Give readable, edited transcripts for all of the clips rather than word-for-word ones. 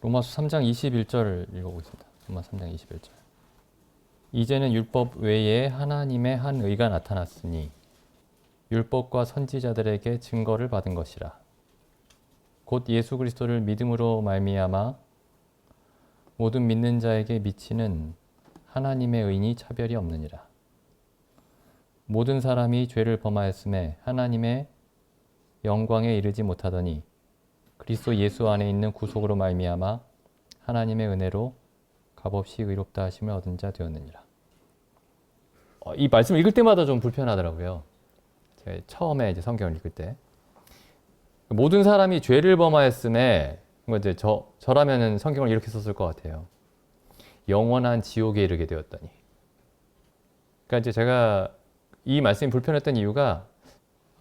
로마서 3장 21절을 읽어보겠습니다. 로마서 3장 21절. 이제는 율법 외에 하나님의 한 의가 나타났으니 율법과 선지자들에게 증거를 받은 것이라. 곧 예수 그리스도를 믿음으로 말미암아 모든 믿는 자에게 미치는 하나님의 의니 차별이 없느니라. 모든 사람이 죄를 범하였음에 하나님의 영광에 이르지 못하더니 그리스도 예수 안에 있는 구속으로 말미암아 하나님의 은혜로 값없이 의롭다 하심을 얻은 자 되었느니라. 이 말씀 읽을 때마다 좀 불편하더라고요. 제가 처음에 이제 성경을 읽을 때 모든 사람이 죄를 범하였음에 이제 저라면은 성경을 이렇게 썼을 것 같아요. 영원한 지옥에 이르게 되었더니. 그러니까 이제 제가 이 말씀이 불편했던 이유가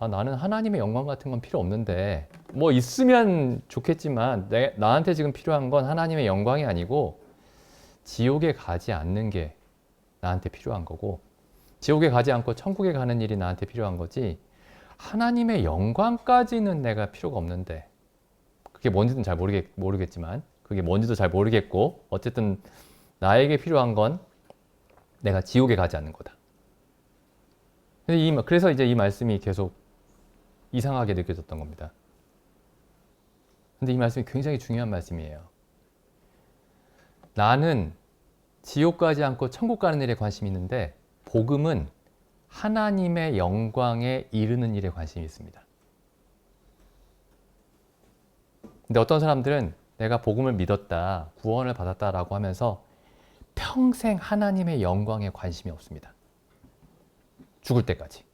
나는 하나님의 영광 같은 건 필요 없는데 뭐 있으면 좋겠지만 나한테 지금 필요한 건 하나님의 영광이 아니고 지옥에 가지 않는 게 나한테 필요한 거고 지옥에 가지 않고 천국에 가는 일이 나한테 필요한 거지 하나님의 영광까지는 내가 필요가 없는데 그게 뭔지는 잘 모르겠지만 그게 뭔지도 잘 모르겠고 어쨌든 나에게 필요한 건 내가 지옥에 가지 않는 거다. 그래서 이제 이 말씀이 계속 이상하게 느껴졌던 겁니다. 근데 이 말씀이 굉장히 중요한 말씀이에요. 나는 지옥 가지 않고 천국 가는 일에 관심이 있는데 복음은 하나님의 영광에 이르는 일에 관심이 있습니다. 근데 어떤 사람들은 내가 복음을 믿었다, 구원을 받았다라고 하면서 평생 하나님의 영광에 관심이 없습니다. 죽을 때까지.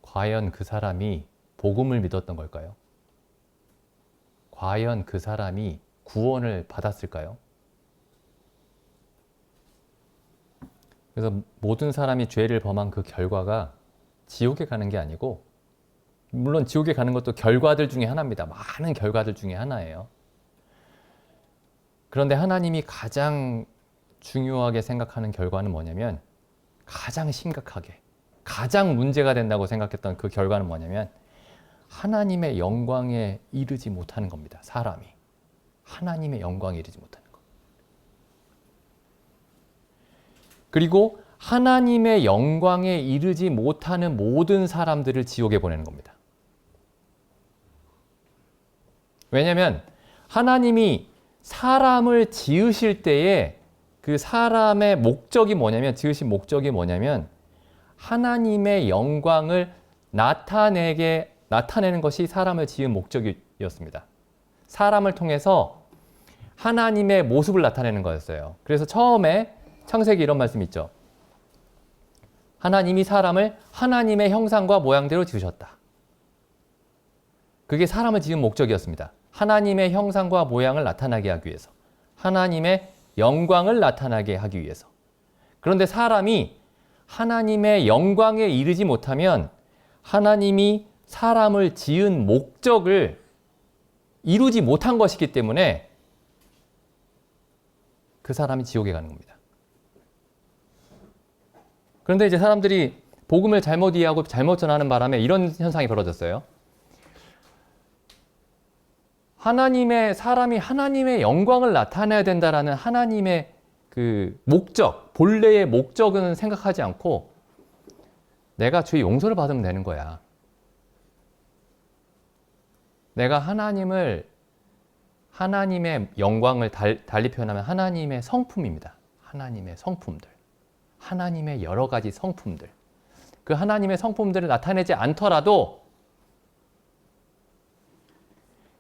과연 그 사람이 복음을 믿었던 걸까요? 과연 그 사람이 구원을 받았을까요? 그래서 모든 사람이 죄를 범한 그 결과가 지옥에 가는 게 아니고 물론 지옥에 가는 것도 결과들 중에 하나입니다. 많은 결과들 중에 하나예요. 그런데 하나님이 가장 중요하게 생각하는 결과는 뭐냐면 가장 심각하게 가장 문제가 된다고 생각했던 그 결과는 뭐냐면 하나님의 영광에 이르지 못하는 겁니다. 사람이. 하나님의 영광에 이르지 못하는 것. 그리고 하나님의 영광에 이르지 못하는 모든 사람들을 지옥에 보내는 겁니다. 왜냐하면 하나님이 사람을 지으실 때에 그 사람의 목적이 뭐냐면 지으신 목적이 뭐냐면 하나님의 영광을 나타내는 것이 사람을 지은 목적이었습니다. 사람을 통해서 하나님의 모습을 나타내는 거였어요. 그래서 처음에 창세기 이런 말씀이 있죠. 하나님이 사람을 하나님의 형상과 모양대로 지으셨다. 그게 사람을 지은 목적이었습니다. 하나님의 형상과 모양을 나타나게 하기 위해서. 하나님의 영광을 나타나게 하기 위해서. 그런데 사람이 하나님의 영광에 이르지 못하면 하나님이 사람을 지은 목적을 이루지 못한 것이기 때문에 그 사람이 지옥에 가는 겁니다. 그런데 이제 사람들이 복음을 잘못 이해하고 잘못 전하는 바람에 이런 현상이 벌어졌어요. 사람이 하나님의 영광을 나타내야 된다라는 하나님의 그 목적, 본래의 목적은 생각하지 않고 내가 죄 용서를 받으면 되는 거야. 내가 하나님의 영광을 달리 표현하면 하나님의 성품입니다. 하나님의 성품들. 하나님의 여러 가지 성품들. 그 하나님의 성품들을 나타내지 않더라도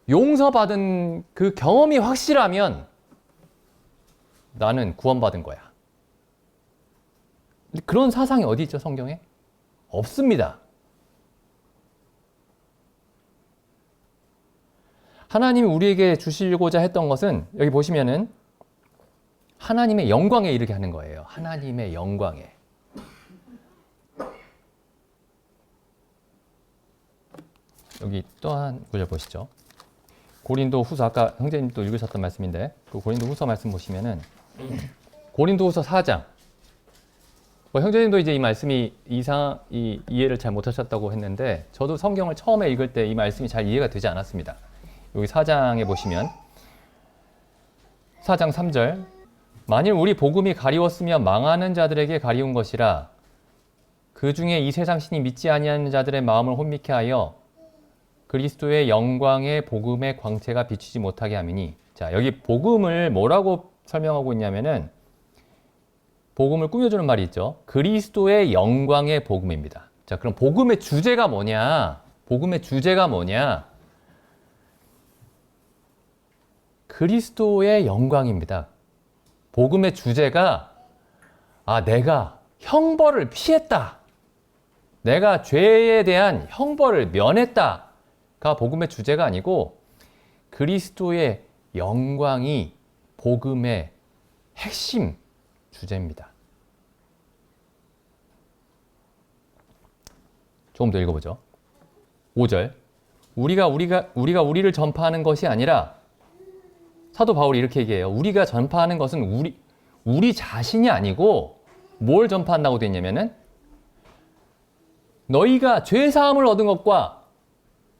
용서받은 그 경험이 확실하면 나는 구원받은 거야. 그런 사상이 어디 있죠, 성경에? 없습니다. 하나님이 우리에게 주시고자 했던 것은 여기 보시면은 하나님의 영광에 이르게 하는 거예요. 하나님의 영광에. 여기 또 한 구절 보시죠. 고린도 후서, 아까 형제님도 읽으셨던 말씀인데 그 고린도 후서 말씀 보시면은 고린도 후서 4장. 형제님도 이제 이 말씀이 이해를 잘 못하셨다고 했는데 저도 성경을 처음에 읽을 때 이 말씀이 잘 이해가 되지 않았습니다. 여기 4장에 보시면 4장 3절 만일 우리 복음이 가리웠으며 망하는 자들에게 가리운 것이라 그 중에 이 세상 신이 믿지 아니하는 자들의 마음을 혼미케 하여 그리스도의 영광의 복음의 광채가 비추지 못하게 함이니. 자, 여기 복음을 뭐라고 설명하고 있냐면은 복음을 꾸며주는 말이 있죠. 그리스도의 영광의 복음입니다. 자, 그럼 복음의 주제가 뭐냐? 복음의 주제가 뭐냐? 그리스도의 영광입니다. 복음의 주제가 내가 형벌을 피했다. 내가 죄에 대한 형벌을 면했다가 복음의 주제가 아니고 그리스도의 영광이 복음의 핵심 주제입니다. 조금 더 읽어보죠. 5절 우리가 우리를 전파하는 것이 아니라 사도 바울이 이렇게 얘기해요. 우리가 전파하는 것은 우리 자신이 아니고 뭘 전파한다고 되어 있냐면은 너희가 죄 사함을 얻은 것과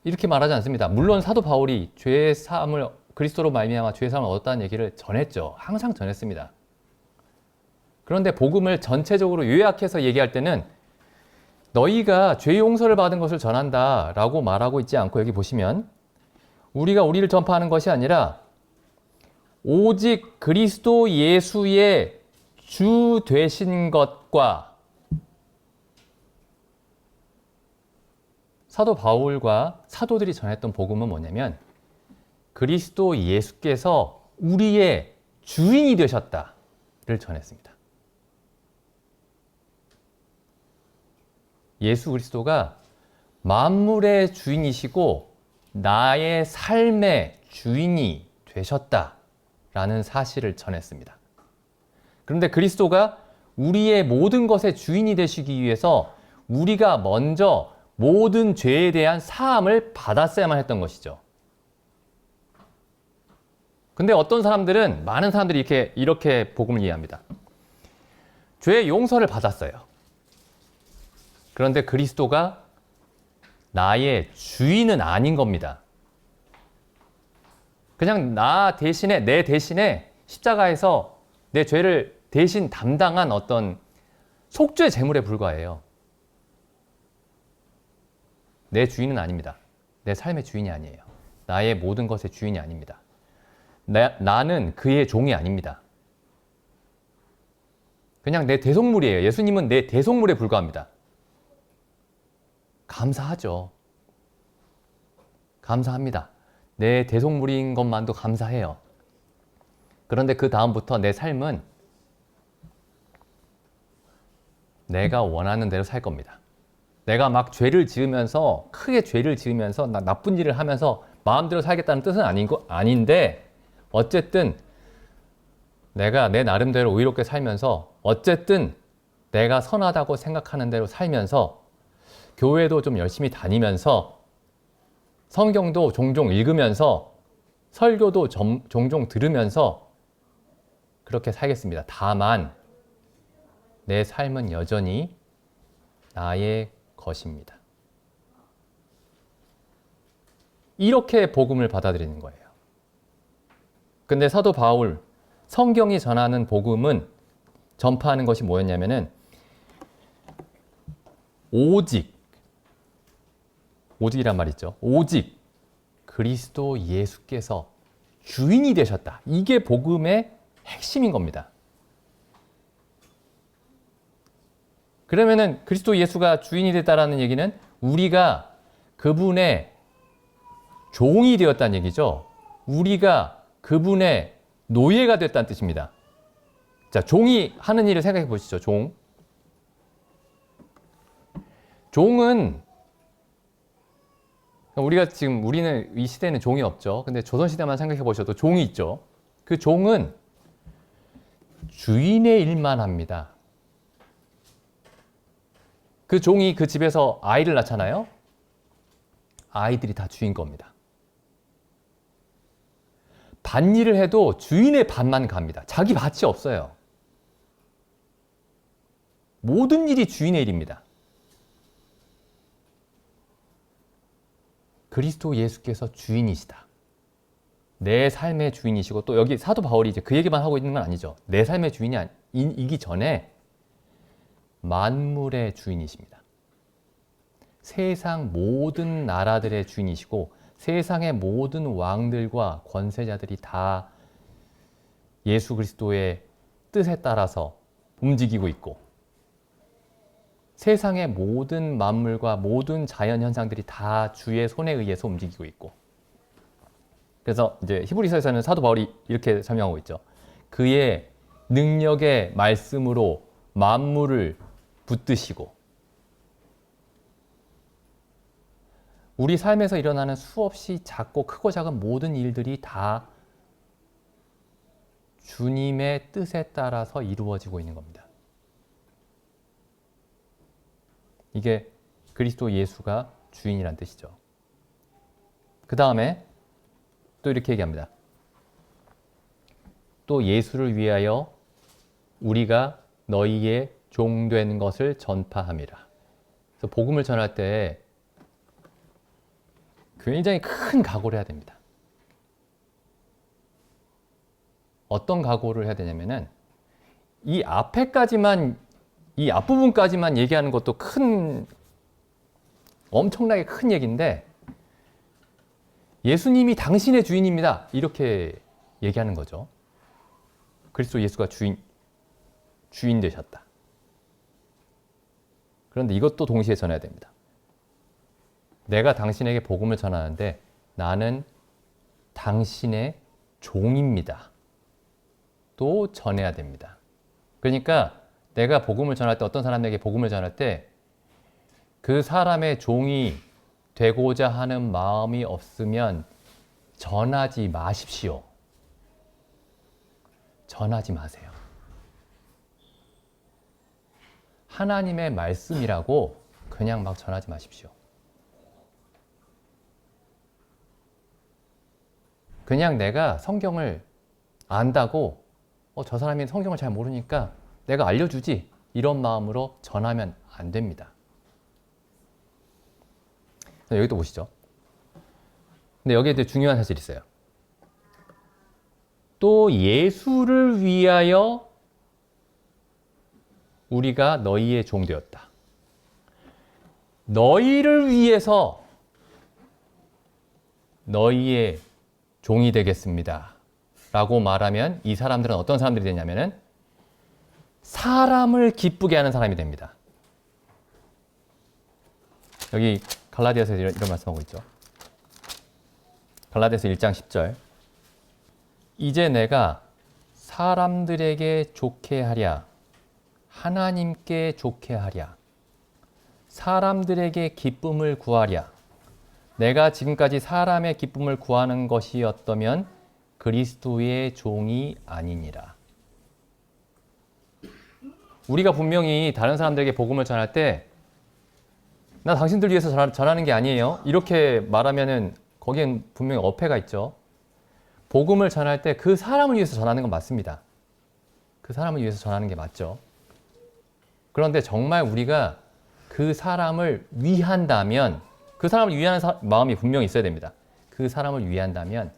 이렇게 말하지 않습니다. 물론 사도 바울이 죄 사함을 그리스도로 말미암아 죄 사함을 얻었다는 얘기를 전했죠. 항상 전했습니다. 그런데 복음을 전체적으로 요약해서 얘기할 때는 너희가 죄 용서를 받은 것을 전한다라고 말하고 있지 않고 여기 보시면 우리가 우리를 전파하는 것이 아니라 오직 그리스도 예수의 주 되신 것과 사도 바울과 사도들이 전했던 복음은 뭐냐면 그리스도 예수께서 우리의 주인이 되셨다를 전했습니다. 예수 그리스도가 만물의 주인이시고 나의 삶의 주인이 되셨다라는 사실을 전했습니다. 그런데 그리스도가 우리의 모든 것의 주인이 되시기 위해서 우리가 먼저 모든 죄에 대한 사함을 받았어야만 했던 것이죠. 근데 어떤 사람들은, 많은 사람들이 이렇게 복음을 이해합니다. 죄의 용서를 받았어요. 그런데 그리스도가 나의 주인은 아닌 겁니다. 그냥 내 대신에 십자가에서 내 죄를 대신 담당한 어떤 속죄 제물에 불과해요. 내 주인은 아닙니다. 내 삶의 주인이 아니에요. 나의 모든 것의 주인이 아닙니다. 나는 그의 종이 아닙니다. 그냥 내 대속물이에요. 예수님은 내 대속물에 불과합니다. 감사하죠. 감사합니다. 내 대속물인 것만도 감사해요. 그런데 그 다음부터 내 삶은 내가 원하는 대로 살 겁니다. 내가 막 크게 죄를 지으면서 나쁜 일을 하면서 마음대로 살겠다는 뜻은 아닌데 어쨌든 내가 내 나름대로 의롭게 살면서 어쨌든 내가 선하다고 생각하는 대로 살면서 교회도 좀 열심히 다니면서 성경도 종종 읽으면서 설교도 종종 들으면서 그렇게 살겠습니다. 다만 내 삶은 여전히 나의 것입니다. 이렇게 복음을 받아들이는 거예요. 근데 사도 바울, 성경이 전하는 복음은 전파하는 것이 뭐였냐면은 오직이란 말 있죠. 오직 그리스도 예수께서 주인이 되셨다. 이게 복음의 핵심인 겁니다. 그러면은 그리스도 예수가 주인이 됐다라는 얘기는 우리가 그분의 종이 되었다는 얘기죠. 우리가 그분의 노예가 됐다는 뜻입니다. 자, 종이 하는 일을 생각해 보시죠. 종은 우리는 이 시대에는 종이 없죠. 근데 조선시대만 생각해 보셔도 종이 있죠. 그 종은 주인의 일만 합니다. 그 종이 그 집에서 아이를 낳잖아요. 아이들이 다 주인 겁니다. 밭일을 해도 주인의 밭만 갑니다. 자기 밭이 없어요. 모든 일이 주인의 일입니다. 그리스도 예수께서 주인이시다. 내 삶의 주인이시고, 또 여기 사도 바울이 이제 그 얘기만 하고 있는 건 아니죠. 내 삶의 주인이기 전에 만물의 주인이십니다. 세상 모든 나라들의 주인이시고 세상의 모든 왕들과 권세자들이 다 예수 그리스도의 뜻에 따라서 움직이고 있고, 세상의 모든 만물과 모든 자연 현상들이 다 주의 손에 의해서 움직이고 있고, 그래서 이제 히브리서에서는 사도 바울이 이렇게 설명하고 있죠. 그의 능력의 말씀으로 만물을 붙드시고, 우리 삶에서 일어나는 수없이 작고 크고 작은 모든 일들이 다 주님의 뜻에 따라서 이루어지고 있는 겁니다. 이게 그리스도 예수가 주인이란 뜻이죠. 그 다음에 또 이렇게 얘기합니다. 또 예수를 위하여 우리가 너희의 종된 것을 전파함이라. 그래서 복음을 전할 때 굉장히 큰 각오를 해야 됩니다. 어떤 각오를 해야 되냐면은 이 앞에까지만, 이 앞부분까지만 얘기하는 것도 엄청나게 큰 얘기인데, 예수님이 당신의 주인입니다. 이렇게 얘기하는 거죠. 그리스도 예수가 주인 되셨다. 그런데 이것도 동시에 전해야 됩니다. 내가 당신에게 복음을 전하는데 나는 당신의 종입니다. 또 전해야 됩니다. 그러니까 내가 복음을 전할 때, 어떤 사람에게 복음을 전할 때 그 사람의 종이 되고자 하는 마음이 없으면 전하지 마십시오. 전하지 마세요. 하나님의 말씀이라고 그냥 막 전하지 마십시오. 그냥 내가 성경을 안다고 저 사람이 성경을 잘 모르니까 내가 알려주지, 이런 마음으로 전하면 안 됩니다. 여기 또 보시죠. 근데 여기에 되게 중요한 사실이 있어요. 또 예수를 위하여 우리가 너희의 종 되었다. 너희를 위해서 너희의 종이 되겠습니다. 라고 말하면 이 사람들은 어떤 사람들이 되냐면은 사람을 기쁘게 하는 사람이 됩니다. 여기 갈라디아서에서 이런 말씀하고 있죠. 갈라디아서 1장 10절. 이제 내가 사람들에게 좋게 하랴, 하나님께 좋게 하랴, 사람들에게 기쁨을 구하랴. 내가 지금까지 사람의 기쁨을 구하는 것이었다면 그리스도의 종이 아니니라. 우리가 분명히 다른 사람들에게 복음을 전할 때 나 당신들 위해서 전하는 게 아니에요. 이렇게 말하면은 거기엔 분명히 어폐가 있죠. 복음을 전할 때 그 사람을 위해서 전하는 건 맞습니다. 그 사람을 위해서 전하는 게 맞죠. 그런데 정말 우리가 그 사람을 위한다면, 그 사람을 위하는 마음이 분명히 있어야 됩니다. 그 사람을 위한다면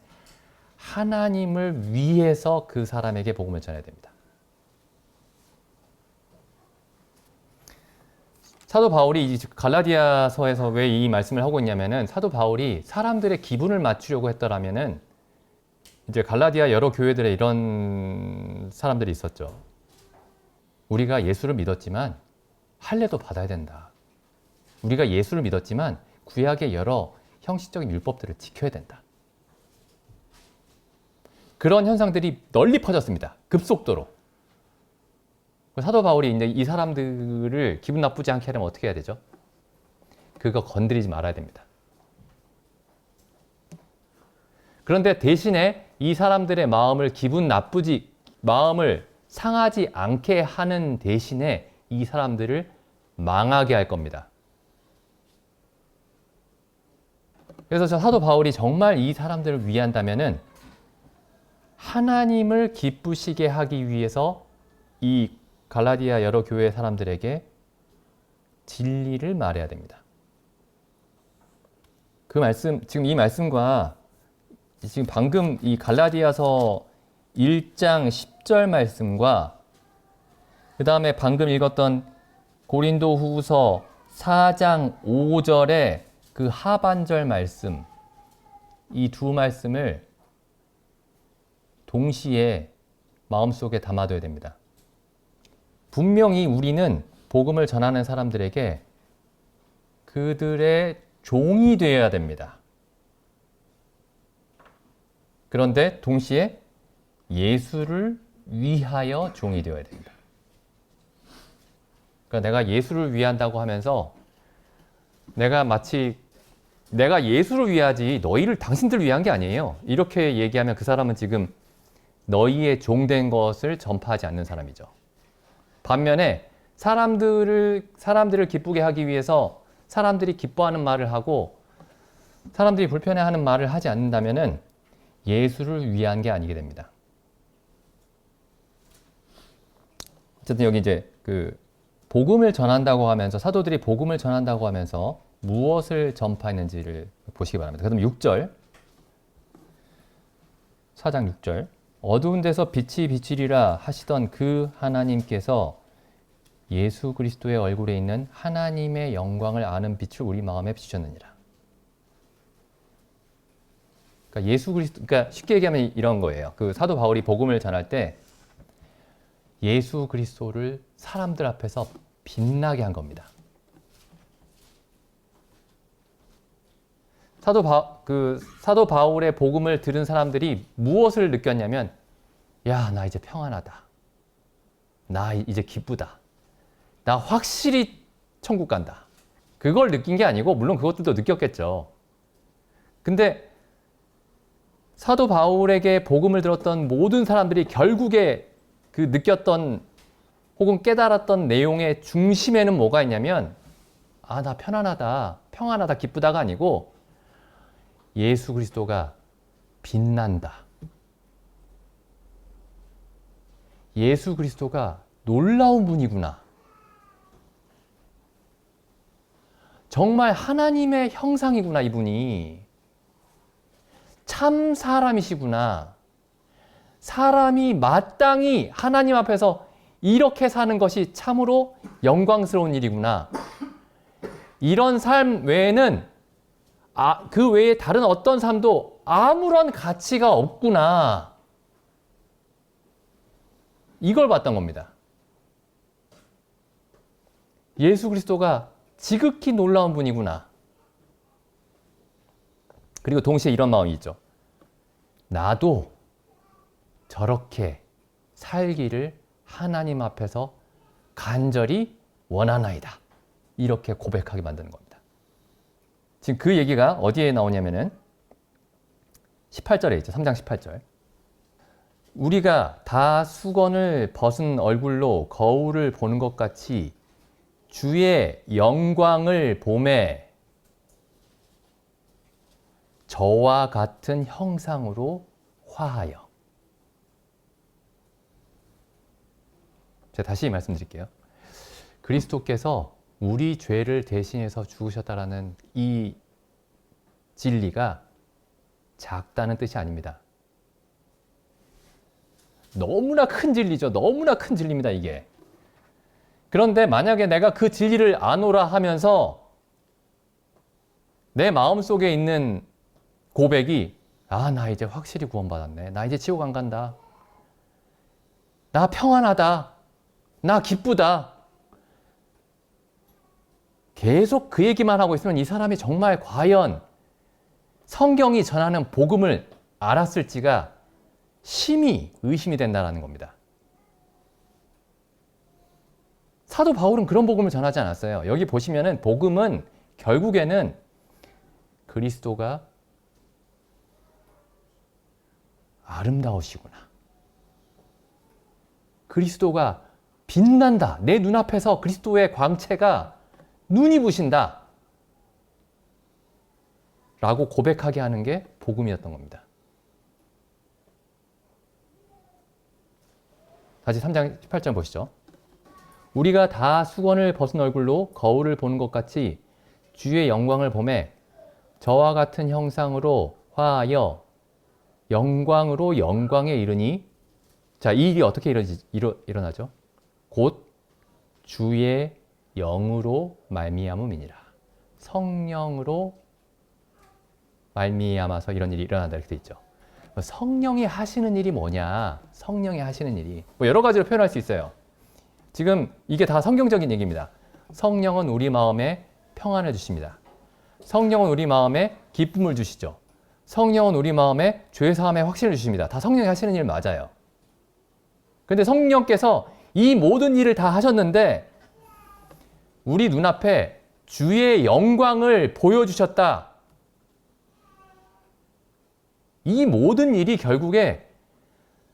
하나님을 위해서 그 사람에게 복음을 전해야 됩니다. 사도 바울이 갈라디아서에서 왜 이 말씀을 하고 있냐면은, 사도 바울이 사람들의 기분을 맞추려고 했더라면은 이제 갈라디아 여러 교회들에 이런 사람들이 있었죠. 우리가 예수를 믿었지만 할례도 받아야 된다. 우리가 예수를 믿었지만 구약의 여러 형식적인 율법들을 지켜야 된다. 그런 현상들이 널리 퍼졌습니다. 급속도로. 사도 바울이 이제 이 사람들을 기분 나쁘지 않게 하려면 어떻게 해야 되죠? 그거 건드리지 말아야 됩니다. 그런데 대신에 이 사람들의 마음을 상하지 않게 하는 대신에 이 사람들을 망하게 할 겁니다. 그래서 사도 바울이 정말 이 사람들을 위한다면은 하나님을 기쁘시게 하기 위해서 이 갈라디아 여러 교회 사람들에게 진리를 말해야 됩니다. 그 말씀, 지금 이 말씀과 지금 방금 이 갈라디아서 1장 10절 말씀과 그 다음에 방금 읽었던 고린도 후서 4장 5절의 그 하반절 말씀, 이 두 말씀을 동시에 마음속에 담아둬야 됩니다. 분명히 우리는 복음을 전하는 사람들에게 그들의 종이 되어야 됩니다. 그런데 동시에 예수를 위하여 종이 되어야 됩니다. 그러니까 내가 예수를 위한다고 하면서 내가 예수를 위하지 너희를 당신들 위한 게 아니에요. 이렇게 얘기하면 그 사람은 지금 너희의 종된 것을 전파하지 않는 사람이죠. 반면에 사람들을 기쁘게 하기 위해서 사람들이 기뻐하는 말을 하고 사람들이 불편해하는 말을 하지 않는다면은 예수를 위한 게 아니게 됩니다. 어쨌든 여기 이제 그 복음을 전한다고 하면서 사도들이 복음을 전한다고 하면서 무엇을 전파했는지를 보시기 바랍니다. 그럼 6절 4장 6절 어두운 데서 빛이 비치리라 하시던 그 하나님께서 예수 그리스도의 얼굴에 있는 하나님의 영광을 아는 빛을 우리 마음에 비추셨느니라. 그러니까 예수 그리스도, 그러니까 쉽게 얘기하면 이런 거예요. 그 사도 바울이 복음을 전할 때 예수 그리스도를 사람들 앞에서 빛나게 한 겁니다. 사도 바울의 복음을 들은 사람들이 무엇을 느꼈냐면, 야, 나 이제 평안하다. 나 이제 기쁘다. 나 확실히 천국 간다. 그걸 느낀 게 아니고, 물론 그것들도 느꼈겠죠. 근데 사도 바울에게 복음을 들었던 모든 사람들이 결국에 그 느꼈던 혹은 깨달았던 내용의 중심에는 뭐가 있냐면, 아, 나 편안하다, 평안하다, 기쁘다가 아니고 예수 그리스도가 빛난다. 예수 그리스도가 놀라운 분이구나. 정말 하나님의 형상이구나, 이분이. 참 사람이시구나. 사람이 마땅히 하나님 앞에서 이렇게 사는 것이 참으로 영광스러운 일이구나. 이런 삶 외에는 그 외에 다른 어떤 삶도 아무런 가치가 없구나. 이걸 봤던 겁니다. 예수 그리스도가 지극히 놀라운 분이구나. 그리고 동시에 이런 마음이 있죠. 나도 저렇게 살기를 하나님 앞에서 간절히 원하나이다. 이렇게 고백하게 만드는 겁니다. 지금 그 얘기가 어디에 나오냐면은 18절에 있죠. 3장 18절. 우리가 다 수건을 벗은 얼굴로 거울을 보는 것 같이 주의 영광을 보매 저와 같은 형상으로 화하여. 제가 다시 말씀드릴게요. 그리스도께서 우리 죄를 대신해서 죽으셨다라는 이 진리가 작다는 뜻이 아닙니다. 너무나 큰 진리죠. 너무나 큰 진리입니다, 이게. 그런데 만약에 내가 그 진리를 아노라 하면서 내 마음속에 있는 고백이 아, 나 이제 확실히 구원받았네. 나 이제 지옥 안 간다. 나 평안하다. 나 기쁘다. 계속 그 얘기만 하고 있으면 이 사람이 정말 과연 성경이 전하는 복음을 알았을지가 심히 의심이 된다는 겁니다. 사도 바울은 그런 복음을 전하지 않았어요. 여기 보시면은 복음은 결국에는 그리스도가 아름다우시구나. 그리스도가 빛난다. 내 눈앞에서 그리스도의 광채가 눈이 부신다. 라고 고백하게 하는 게 복음이었던 겁니다. 다시 3장 18절 보시죠. 우리가 다 수건을 벗은 얼굴로 거울을 보는 것 같이 주의 영광을 보매 저와 같은 형상으로 화하여 영광으로 영광에 이르니. 자, 이 일이 어떻게 일어나죠? 곧 주의 영으로 말미암음이니라. 성령으로 말미암아서 이런 일이 일어난다 이렇게 돼 있죠. 성령이 하시는 일이 뭐냐? 성령이 하시는 일이 뭐 여러 가지로 표현할 수 있어요. 지금 이게 다 성경적인 얘기입니다. 성령은 우리 마음에 평안을 주십니다. 성령은 우리 마음에 기쁨을 주시죠. 성령은 우리 마음에 죄 사함의 확신을 주십니다. 다 성령이 하시는 일 맞아요. 근데 성령께서 이 모든 일을 다 하셨는데 우리 눈앞에 주의 영광을 보여주셨다. 이 모든 일이 결국에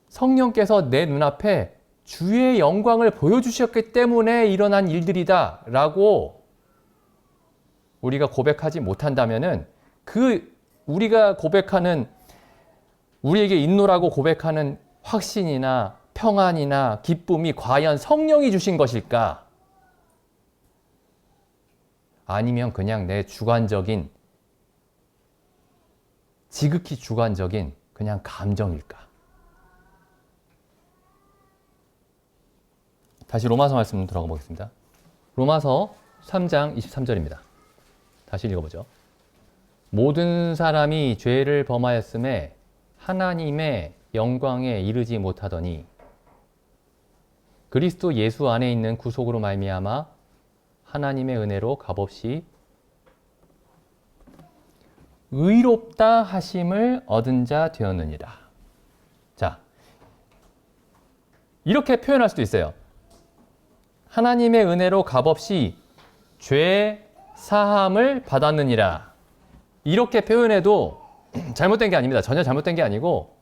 성령께서 내 눈앞에 주의 영광을 보여주셨기 때문에 일어난 일들이다 라고 우리가 고백하지 못한다면은 우리가 고백하는 우리에게 있노라고 고백하는 확신이나 평안이나 기쁨이 과연 성령이 주신 것일까? 아니면 그냥 내 주관적인 지극히 주관적인 그냥 감정일까? 다시 로마서 말씀 들어가 보겠습니다. 로마서 3장 23절입니다. 다시 읽어보죠. 모든 사람이 죄를 범하였음에 하나님의 영광에 이르지 못하더니 그리스도 예수 안에 있는 구속으로 말미암아 하나님의 은혜로 값없이 의롭다 하심을 얻은 자 되었느니라. 자, 이렇게 표현할 수도 있어요. 하나님의 은혜로 값없이 죄 사함을 받았느니라. 이렇게 표현해도 잘못된 게 아닙니다. 전혀 잘못된 게 아니고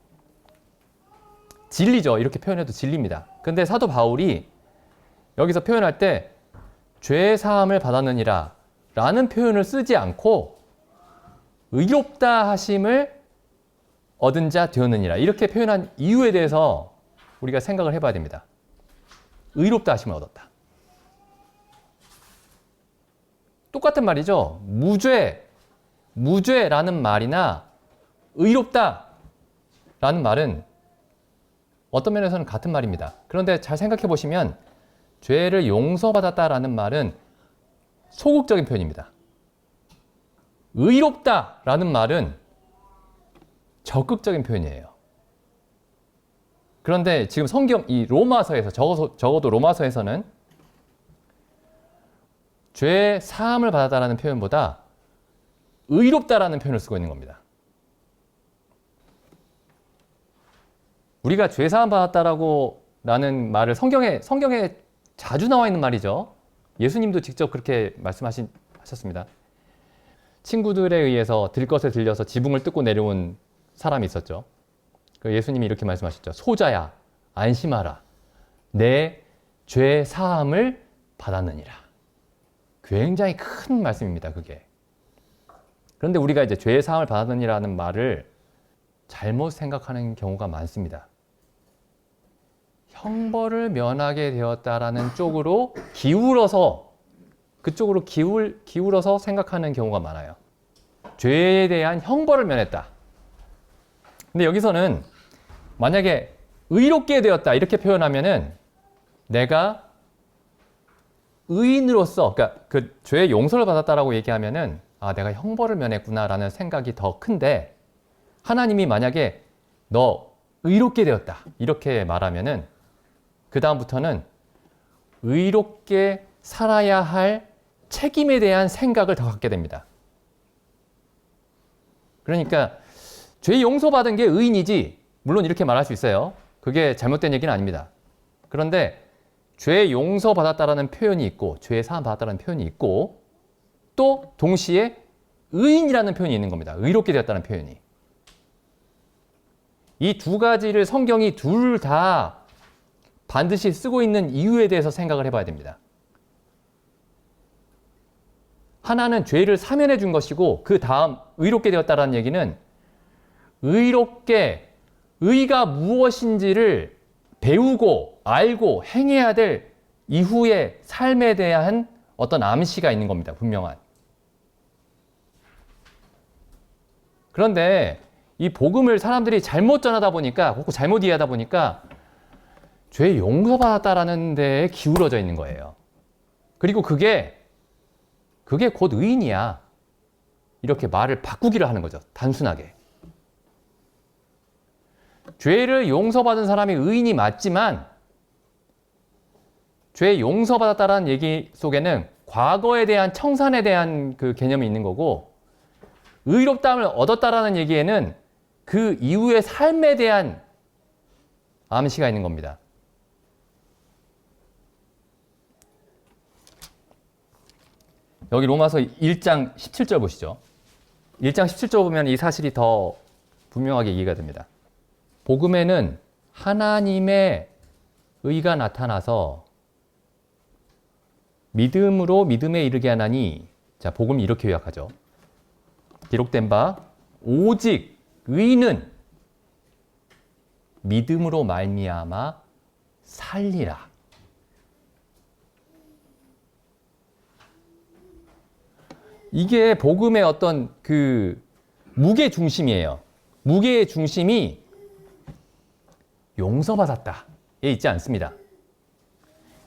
진리죠. 이렇게 표현해도 진리입니다. 근데 사도 바울이 여기서 표현할 때 죄 사함을 받았느니라 라는 표현을 쓰지 않고 의롭다 하심을 얻은 자 되었느니라 이렇게 표현한 이유에 대해서 우리가 생각을 해봐야 됩니다. 의롭다 하심을 얻었다. 똑같은 말이죠. 무죄라는 말이나 의롭다라는 말은 어떤 면에서는 같은 말입니다. 그런데 잘 생각해 보시면 죄를 용서받았다라는 말은 소극적인 표현입니다. 의롭다라는 말은 적극적인 표현이에요. 그런데 지금 성경 이 로마서에서 적어도 로마서에서는 죄 사함을 받았다라는 표현보다 의롭다라는 표현을 쓰고 있는 겁니다. 우리가 죄 사함 받았다라는 말을 성경에 자주 나와 있는 말이죠. 예수님도 직접 그렇게 말씀하셨습니다. 친구들에 의해서 들것에 들려서 지붕을 뜯고 내려온 사람이 있었죠. 예수님이 이렇게 말씀하셨죠. 소자야, 안심하라. 내 죄 사함을 받았느니라. 굉장히 큰 말씀입니다, 그게. 그런데 우리가 이제 죄 사함을 받았느니라는 말을 잘못 생각하는 경우가 많습니다. 형벌을 면하게 되었다라는 쪽으로 그쪽으로 기울어서 생각하는 경우가 많아요. 죄에 대한 형벌을 면했다. 근데 여기서는 만약에 의롭게 되었다 이렇게 표현하면은 내가 의인으로서 그러니까 그 죄의 용서를 받았다라고 얘기하면은 아 내가 형벌을 면했구나라는 생각이 더 큰데 하나님이 만약에 너 의롭게 되었다 이렇게 말하면은 그 다음부터는 의롭게 살아야 할 책임에 대한 생각을 더 갖게 됩니다. 그러니까 죄 용서받은 게 의인이지 물론 이렇게 말할 수 있어요. 그게 잘못된 얘기는 아닙니다. 그런데 죄 용서받았다라는 표현이 있고 죄 사함 받았다라는 표현이 있고 또 동시에 의인이라는 표현이 있는 겁니다. 의롭게 되었다는 표현이. 이 두 가지를 성경이 둘 다 반드시 쓰고 있는 이유에 대해서 생각을 해봐야 됩니다. 하나는 죄를 사면해 준 것이고 그 다음 의롭게 되었다라는 얘기는 의가 무엇인지를 배우고 알고 행해야 될 이후의 삶에 대한 어떤 암시가 있는 겁니다. 분명한. 그런데 이 복음을 사람들이 잘못 전하다 보니까, 혹은 잘못 이해하다 보니까 죄 용서받았다라는 데에 기울어져 있는 거예요. 그리고 그게 곧 의인이야. 이렇게 말을 바꾸기를 하는 거죠. 단순하게. 죄를 용서받은 사람이 의인이 맞지만 죄 용서받았다라는 얘기 속에는 과거에 대한 청산에 대한 그 개념이 있는 거고, 의롭다함을 얻었다라는 얘기에는 그 이후의 삶에 대한 암시가 있는 겁니다. 여기 로마서 1장 17절 보시죠. 1장 17절 보면 이 사실이 더 분명하게 이해가 됩니다. 복음에는 하나님의 의가 나타나서 믿음으로 믿음에 이르게 하나니, 자, 복음이 이렇게 요약하죠. 기록된 바 오직 의인은 믿음으로 말미암아 살리라. 이게 복음의 어떤 그 무게 중심이에요. 무게의 중심이 용서받았다에 있지 않습니다.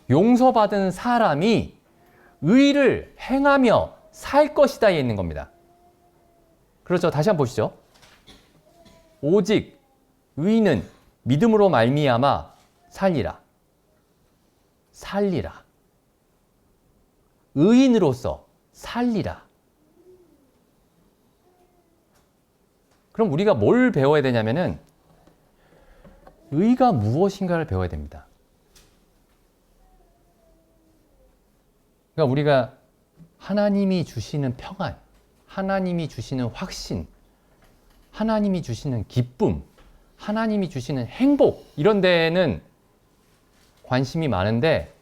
용서받은 사람이 의를 행하며 살 것이다에 있는 겁니다. 그렇죠. 다시 한번 보시죠. 오직 의인은 믿음으로 말미암아 살리라. 살리라. 의인으로서 살리라. 그럼 우리가 뭘 배워야 되냐면은 의가 무엇인가를 배워야 됩니다. 그러니까 우리가 하나님이 주시는 평안, 하나님이 주시는 확신, 하나님이 주시는 기쁨, 하나님이 주시는 행복, 이런 데에는 관심이 많은데,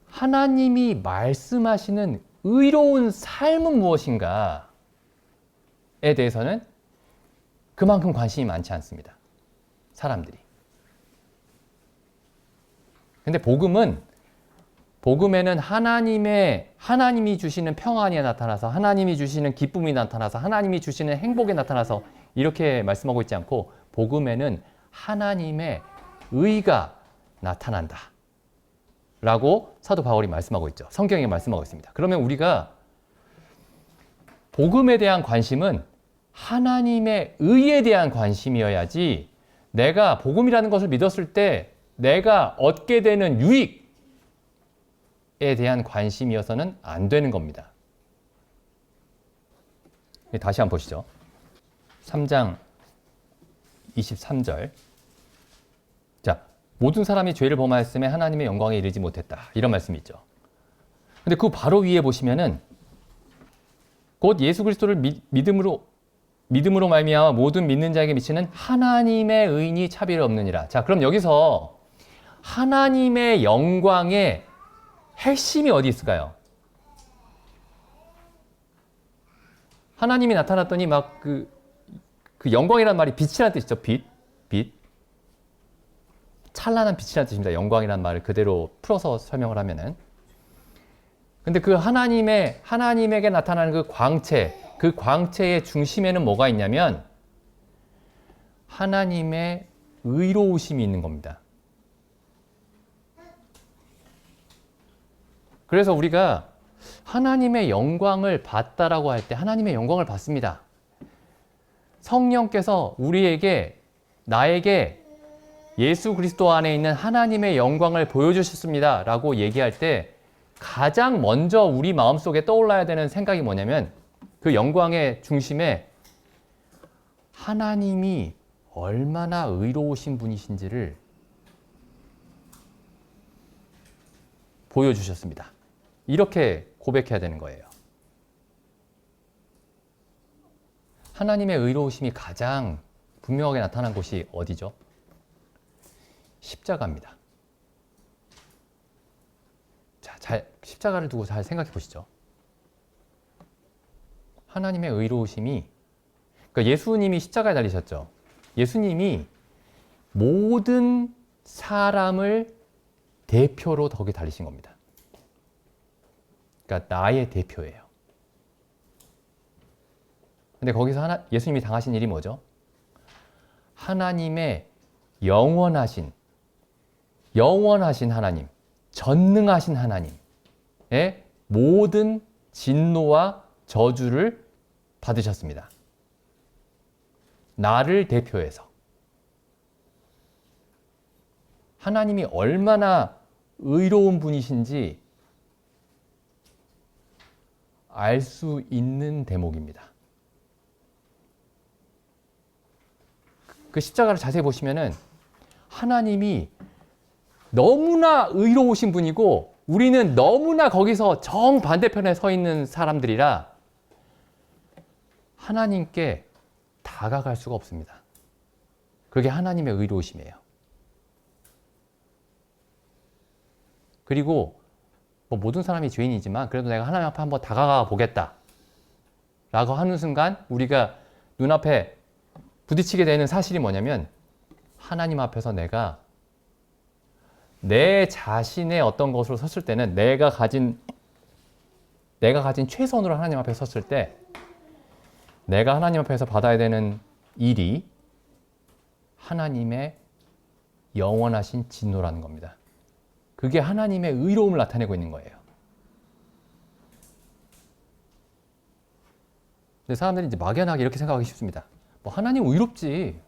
하나님이 말씀하시는 의로운 삶은 무엇인가에 대해서는 그만큼 관심이 많지 않습니다. 사람들이. 근데 복음에는 하나님이 주시는 평안이 나타나서, 하나님이 주시는 기쁨이 나타나서, 하나님이 주시는 행복이 나타나서, 이렇게 말씀하고 있지 않고, 복음에는 하나님의 의가 나타난다 라고 사도 바울이 말씀하고 있죠. 성경에 말씀하고 있습니다. 그러면 우리가 복음에 대한 관심은 하나님의 의에 대한 관심이어야지, 내가 복음이라는 것을 믿었을 때 내가 얻게 되는 유익에 대한 관심이어서는 안 되는 겁니다. 다시 한번 보시죠. 3장 23절. 자, 모든 사람이 죄를 범하였음에 하나님의 영광에 이르지 못했다. 이런 말씀이 있죠. 근데 그 바로 위에 보시면은 곧 예수 그리스도를 믿음으로 말미암아 모든 믿는 자에게 미치는 하나님의 의인이 차별 없느니라. 자, 그럼 여기서 하나님의 영광의 핵심이 어디 있을까요? 하나님이 나타났더니 막 그 영광이라는 말이 빛이라는 뜻이죠. 빛. 찬란한 빛이라는 뜻입니다. 영광이라는 말을 그대로 풀어서 설명을 하면은. 근데 그 하나님에게 나타나는 그 광채의 중심에는 뭐가 있냐면 하나님의 의로우심이 있는 겁니다. 그래서 우리가 하나님의 영광을 봤다라고 할 때 하나님의 영광을 봤습니다. 성령께서 나에게 예수 그리스도 안에 있는 하나님의 영광을 보여주셨습니다 라고 얘기할 때 가장 먼저 우리 마음속에 떠올라야 되는 생각이 뭐냐면, 그 영광의 중심에 하나님이 얼마나 의로우신 분이신지를 보여주셨습니다. 이렇게 고백해야 되는 거예요. 하나님의 의로우심이 가장 분명하게 나타난 곳이 어디죠? 십자가입니다. 자, 십자가를 두고 잘 생각해 보시죠. 하나님의 의로우심이, 그러니까 예수님이 십자가에 달리셨죠. 예수님이 모든 사람을 대표로 거기 달리신 겁니다. 그러니까 나의 대표예요. 근데 거기서 예수님이 당하신 일이 뭐죠? 하나님의 영원하신 하나님, 전능하신 하나님의 모든 진노와 저주를 받으셨습니다. 나를 대표해서. 하나님이 얼마나 의로운 분이신지 알 수 있는 대목입니다. 그 십자가를 자세히 보시면은 하나님이 너무나 의로우신 분이고 우리는 너무나 거기서 정반대편에 서 있는 사람들이라 하나님께 다가갈 수가 없습니다. 그게 하나님의 의로우심이에요. 그리고 뭐 모든 사람이 죄인이지만 그래도 내가 하나님 앞에 한번 다가가 보겠다 라고 하는 순간 우리가 눈앞에 부딪히게 되는 사실이 뭐냐면 하나님 앞에서 내가 내 자신의 어떤 것으로 섰을 때는 내가 가진 최선으로 하나님 앞에 섰을 때 내가 하나님 앞에서 받아야 되는 일이 하나님의 영원하신 진노라는 겁니다. 그게 하나님의 의로움을 나타내고 있는 거예요. 근데 사람들이 이제 막연하게 이렇게 생각하기 쉽습니다. 뭐 하나님 의롭지.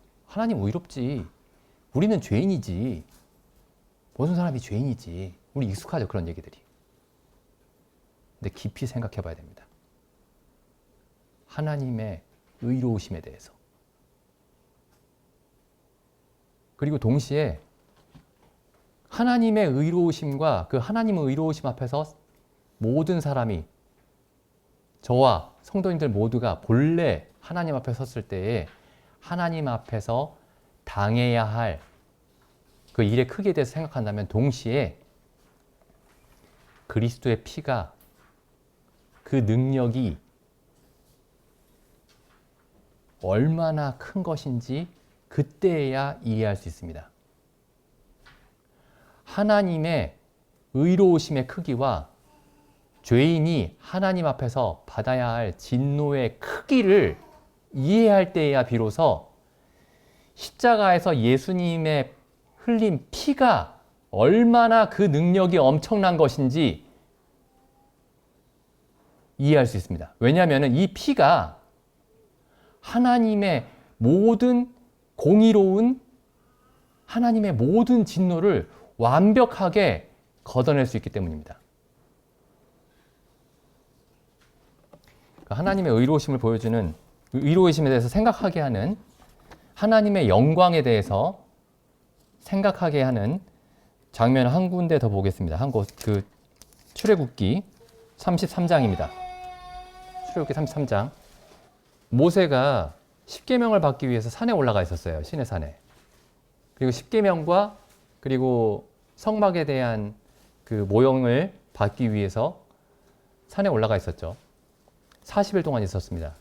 우리는 죄인이지. 모든 사람이 죄인이지. 우리 익숙하죠, 그런 얘기들이. 근데 깊이 생각해 봐야 됩니다. 하나님의 의로우심에 대해서. 그리고 동시에 하나님의 의로우심과 그 하나님의 의로우심 앞에서 모든 사람이 저와 성도님들 모두가 본래 하나님 앞에 섰을 때에 하나님 앞에서 당해야 할 그 일의 크기에 대해서 생각한다면 동시에 그리스도의 피가 그 능력이 얼마나 큰 것인지 그때야 이해할 수 있습니다. 하나님의 의로우심의 크기와 죄인이 하나님 앞에서 받아야 할 진노의 크기를 이해할 때에야 비로소 십자가에서 예수님의 흘린 피가 얼마나 그 능력이 엄청난 것인지 이해할 수 있습니다. 왜냐하면 이 피가 하나님의 모든 공의로운 하나님의 모든 진노를 완벽하게 걷어낼 수 있기 때문입니다. 하나님의 의로우심을 보여주는 의로우심에 대해서 생각하게 하는 하나님의 영광에 대해서 생각하게 하는 장면 한 군데 더 보겠습니다. 한 곳, 그 출애굽기 33장입니다. 출애굽기 33장. 모세가 십계명을 받기 위해서 산에 올라가 있었어요. 시내 산에. 그리고 십계명과 그리고 성막에 대한 그 모형을 받기 위해서 산에 올라가 있었죠. 40일 동안 있었습니다.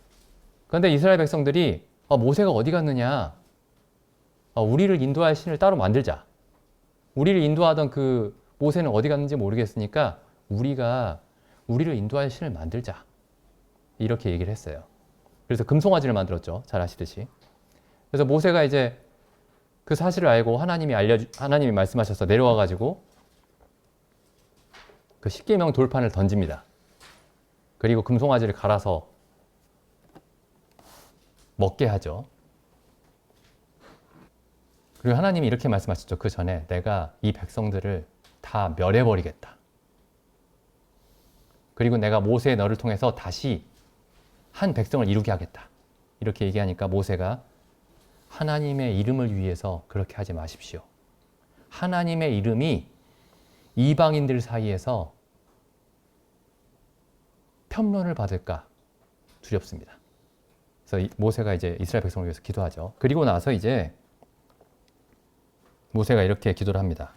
그런데 이스라엘 백성들이 모세가 어디 갔느냐? 우리를 인도할 신을 따로 만들자. 우리를 인도하던 그 모세는 어디 갔는지 모르겠으니까 우리를 인도할 신을 만들자. 이렇게 얘기를 했어요. 그래서 금송아지를 만들었죠. 잘 아시듯이. 그래서 모세가 이제 그 사실을 알고 하나님이 말씀하셔서 내려와 가지고 그 십계명 돌판을 던집니다. 그리고 금송아지를 갈아서 먹게 하죠. 그리고 하나님이 이렇게 말씀하셨죠. 그 전에 내가 이 백성들을 다 멸해버리겠다. 그리고 내가 모세의 너를 통해서 다시 한 백성을 이루게 하겠다. 이렇게 얘기하니까 모세가 하나님의 이름을 위해서 그렇게 하지 마십시오. 하나님의 이름이 이방인들 사이에서 편론을 받을까 두렵습니다. 그래서 모세가 이제 이스라엘 백성을 위해서 기도하죠. 그리고 나서 이제 모세가 이렇게 기도를 합니다.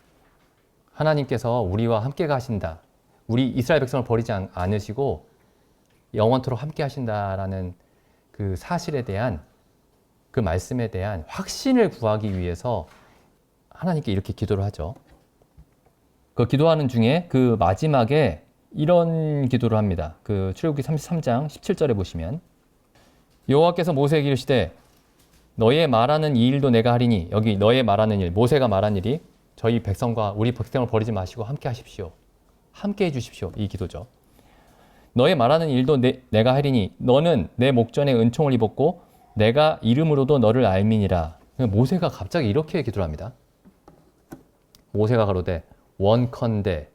하나님께서 우리와 함께 가신다. 우리 이스라엘 백성을 버리지 않으시고 영원토록 함께 하신다라는 그 사실에 대한 그 말씀에 대한 확신을 구하기 위해서 하나님께 이렇게 기도를 하죠. 그 기도하는 중에 그 마지막에 이런 기도를 합니다. 그 출애굽기 33장 17절에 보시면 여호와께서 모세에게 이르시되 너의 말하는 이 일도 내가 하리니, 여기 너의 말하는 일, 모세가 말한 일이 저희 백성과 우리 백성을 버리지 마시고 함께 하십시오. 함께 해주십시오. 이 기도죠. 너의 말하는 일도 내가 하리니 너는 내 목전에 은총을 입었고 내가 이름으로도 너를 알미니라. 모세가 갑자기 이렇게 기도를 합니다. 모세가 가로되 원컨대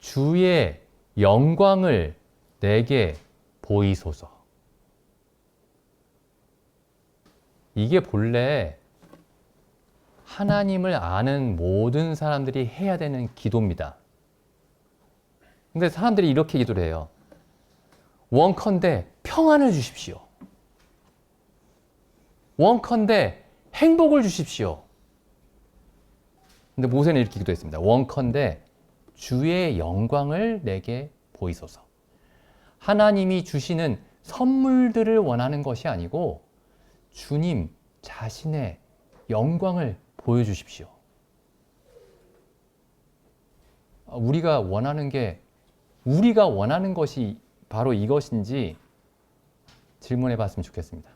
주의 영광을 내게 보이소서. 이게 본래 하나님을 아는 모든 사람들이 해야 되는 기도입니다. 근데 사람들이 이렇게 기도를 해요. 원컨대 평안을 주십시오. 원컨대 행복을 주십시오. 근데 모세는 이렇게 기도했습니다. 원컨대 주의 영광을 내게 보이소서. 하나님이 주시는 선물들을 원하는 것이 아니고 주님 자신의 영광을 보여주십시오. 우리가 원하는 것이 바로 이것인지 질문해 봤으면 좋겠습니다.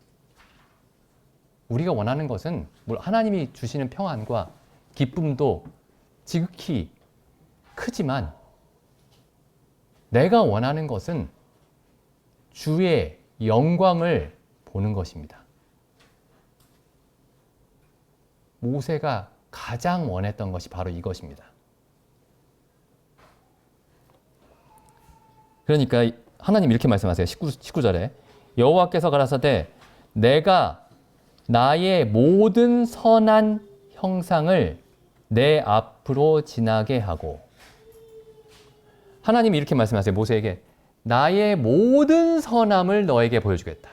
우리가 원하는 것은 하나님이 주시는 평안과 기쁨도 지극히 크지만 내가 원하는 것은 주의 영광을 보는 것입니다. 모세가 가장 원했던 것이 바로 이것입니다. 그러니까 하나님 이렇게 말씀하세요. 19절에 여호와께서 가라사대 내가 나의 모든 선한 형상을 내 앞으로 지나게 하고, 하나님이 이렇게 말씀하세요. 모세에게 나의 모든 선함을 너에게 보여주겠다.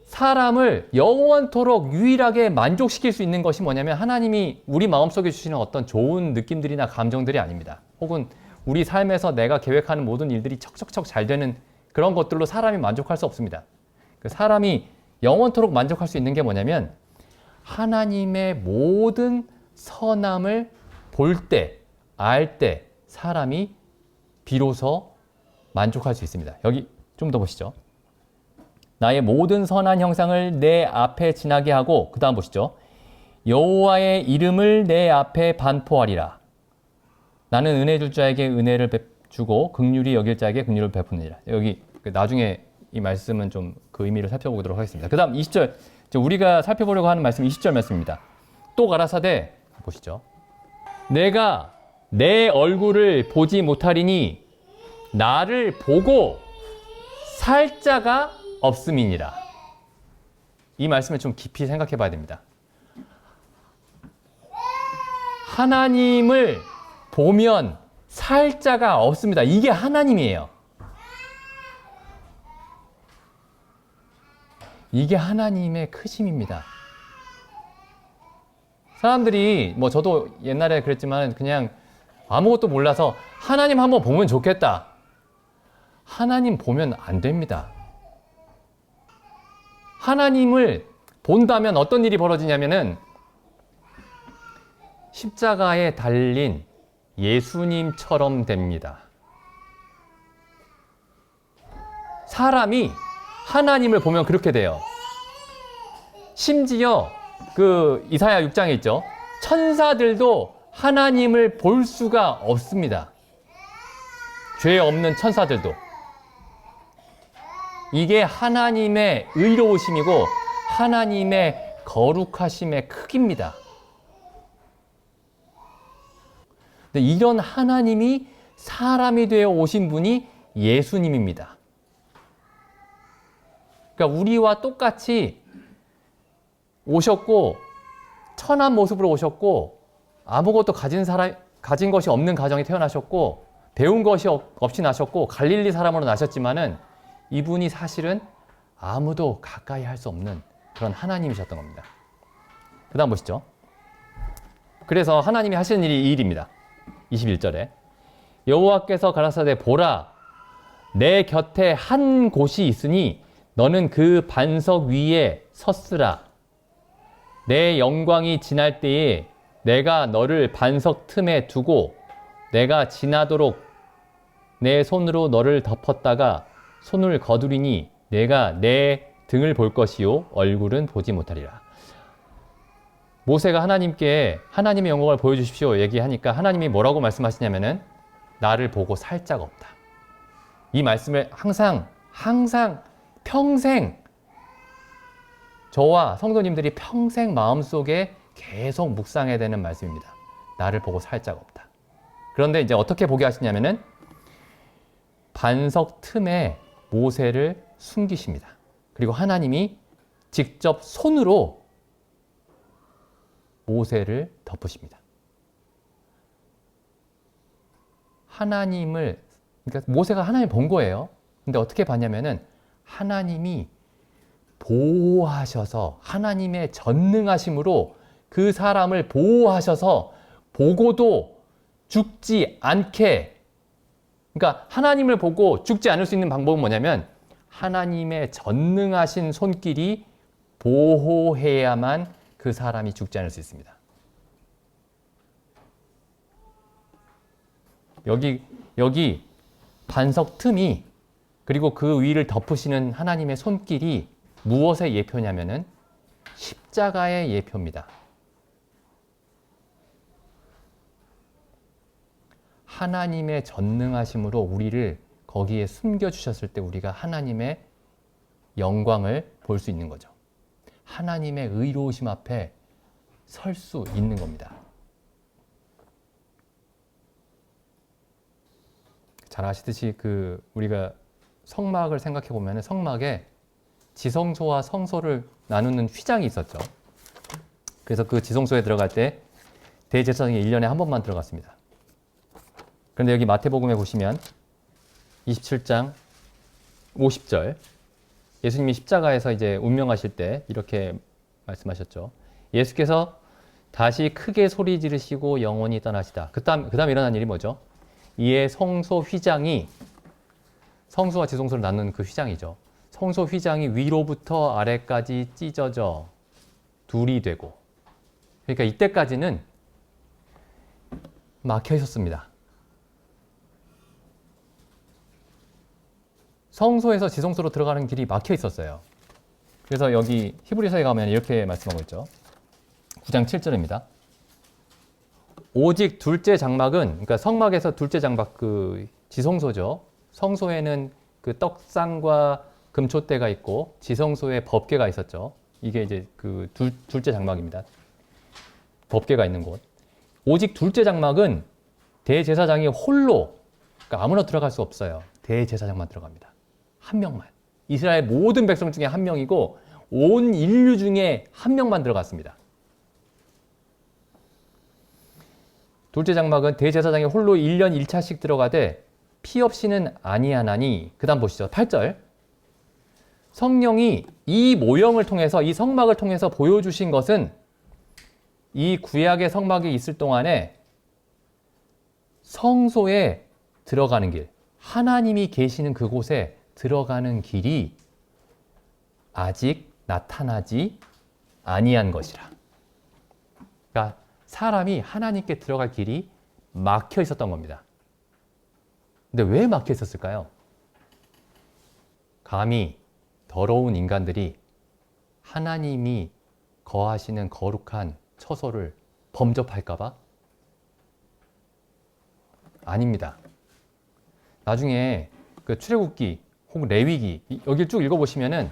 사람을 영원토록 유일하게 만족시킬 수 있는 것이 뭐냐면 하나님이 우리 마음속에 주시는 어떤 좋은 느낌들이나 감정들이 아닙니다. 혹은 우리 삶에서 내가 계획하는 모든 일들이 척척척 잘 되는 그런 것들로 사람이 만족할 수 없습니다. 사람이 영원토록 만족할 수 있는 게 뭐냐면 하나님의 모든 선함을 볼 때, 알 때 사람이 비로소 만족할 수 있습니다. 여기 좀 더 보시죠. 나의 모든 선한 형상을 내 앞에 지나게 하고, 그 다음 보시죠. 여호와의 이름을 내 앞에 반포하리라. 나는 은혜 줄 자에게 은혜를 주고 긍휼히 여길 자에게 긍휼을 베푸느니라. 여기 나중에 이 말씀은 좀 그 의미를 살펴보도록 하겠습니다. 그 다음 20절, 우리가 살펴보려고 하는 말씀 20절 말씀입니다. 또 가라사대, 보시죠. 내가 내 얼굴을 보지 못하리니 나를 보고 살 자가 없음이니라. 이 말씀을 좀 깊이 생각해 봐야 됩니다. 하나님을 보면 살 자가 없습니다. 이게 하나님이에요. 이게 하나님의 크심입니다. 사람들이 저도 옛날에 그랬지만 그냥 아무것도 몰라서 하나님 한번 보면 좋겠다. 하나님 보면 안 됩니다. 하나님을 본다면 어떤 일이 벌어지냐면은 십자가에 달린 예수님처럼 됩니다. 사람이 하나님을 보면 그렇게 돼요. 심지어 그 이사야 6장에 있죠. 천사들도 하나님을 볼 수가 없습니다. 죄 없는 천사들도. 이게 하나님의 의로우심이고 하나님의 거룩하심의 크기입니다. 근데 이런 하나님이 사람이 되어 오신 분이 예수님입니다. 그러니까 우리와 똑같이 오셨고 천한 모습으로 오셨고 아무것도 가진 것이 없는 가정에 태어나셨고 배운 것이 없이 나셨고 갈릴리 사람으로 나셨지만은 이분이 사실은 아무도 가까이 할 수 없는 그런 하나님이셨던 겁니다. 그 다음 보시죠. 그래서 하나님이 하시는 일이 이 일입니다. 21절에 여호와께서 가라사대 보라 내 곁에 한 곳이 있으니 너는 그 반석 위에 섰으라. 내 영광이 지날 때에 내가 너를 반석 틈에 두고 내가 지나도록 내 손으로 너를 덮었다가 손을 거두리니 내가 내 등을 볼 것이요 얼굴은 보지 못하리라. 모세가 하나님께 하나님의 영광을 보여주십시오 얘기하니까 하나님이 뭐라고 말씀하시냐면은 나를 보고 살 자가 없다. 이 말씀을 항상 평생 저와 성도님들이 평생 마음속에 계속 묵상해야 되는 말씀입니다. 나를 보고 살 자가 없다. 그런데 이제 어떻게 보게 하시냐면은 반석 틈에 모세를 숨기십니다. 그리고 하나님이 직접 손으로 모세를 덮으십니다. 그러니까 모세가 하나님을 본 거예요. 근데 어떻게 봤냐면은 하나님이 보호하셔서 하나님의 전능하심으로 그 사람을 보호하셔서 보고도 죽지 않게, 그러니까 하나님을 보고 죽지 않을 수 있는 방법은 뭐냐면 하나님의 전능하신 손길이 보호해야만 그 사람이 죽지 않을 수 있습니다. 여기 반석 틈이 그리고 그 위를 덮으시는 하나님의 손길이 무엇의 예표냐면은 십자가의 예표입니다. 하나님의 전능하심으로 우리를 거기에 숨겨주셨을 때 우리가 하나님의 영광을 볼 수 있는 거죠. 하나님의 의로우심 앞에 설 수 있는 겁니다. 잘 아시듯이 우리가 성막을 생각해 보면 성막에 지성소와 성소를 나누는 휘장이 있었죠. 그래서 그 지성소에 들어갈 때 대제사장이 1년에 한 번만 들어갔습니다. 그런데 여기 마태복음에 보시면 27장 50절 예수님이 십자가에서 이제 운명하실 때 이렇게 말씀하셨죠. 예수께서 다시 크게 소리 지르시고 영원히 떠나시다. 그다음 일어난 일이 뭐죠? 이에 성소 휘장이 성소와 지성소를 나누는 그 휘장이죠. 성소 휘장이 위로부터 아래까지 찢어져 둘이 되고, 그러니까 이때까지는 막혀 있었습니다. 성소에서 지성소로 들어가는 길이 막혀 있었어요. 그래서 여기 히브리서에 가면 이렇게 말씀하고 있죠. 9장 7절입니다. 오직 둘째 장막은, 그러니까 성막에서 둘째 장막 지성소죠. 성소에는 그 떡상과 금촛대가 있고 지성소에 법궤가 있었죠. 이게 이제 둘째 장막입니다. 법궤가 있는 곳. 오직 둘째 장막은 대제사장이 홀로, 그러니까 아무나 들어갈 수 없어요. 대제사장만 들어갑니다. 한 명만. 이스라엘 모든 백성 중에 한 명이고 온 인류 중에 한 명만 들어갔습니다. 둘째 장막은 대제사장이 홀로 1년 1차씩 들어가되 피 없이는 아니하나니. 그 다음 보시죠. 8절. 성령이 이 모형을 통해서, 이 성막을 통해서 보여주신 것은 이 구약의 성막이 있을 동안에 성소에 들어가는 길, 하나님이 계시는 그곳에 들어가는 길이 아직 나타나지 아니한 것이라. 그러니까 사람이 하나님께 들어갈 길이 막혀 있었던 겁니다. 근데 왜 막혀 있었을까요? 감히 더러운 인간들이 하나님이 거하시는 거룩한 처소를 범접할까봐? 아닙니다. 나중에 출애굽기 혹은 레위기 여기를 쭉 읽어보시면은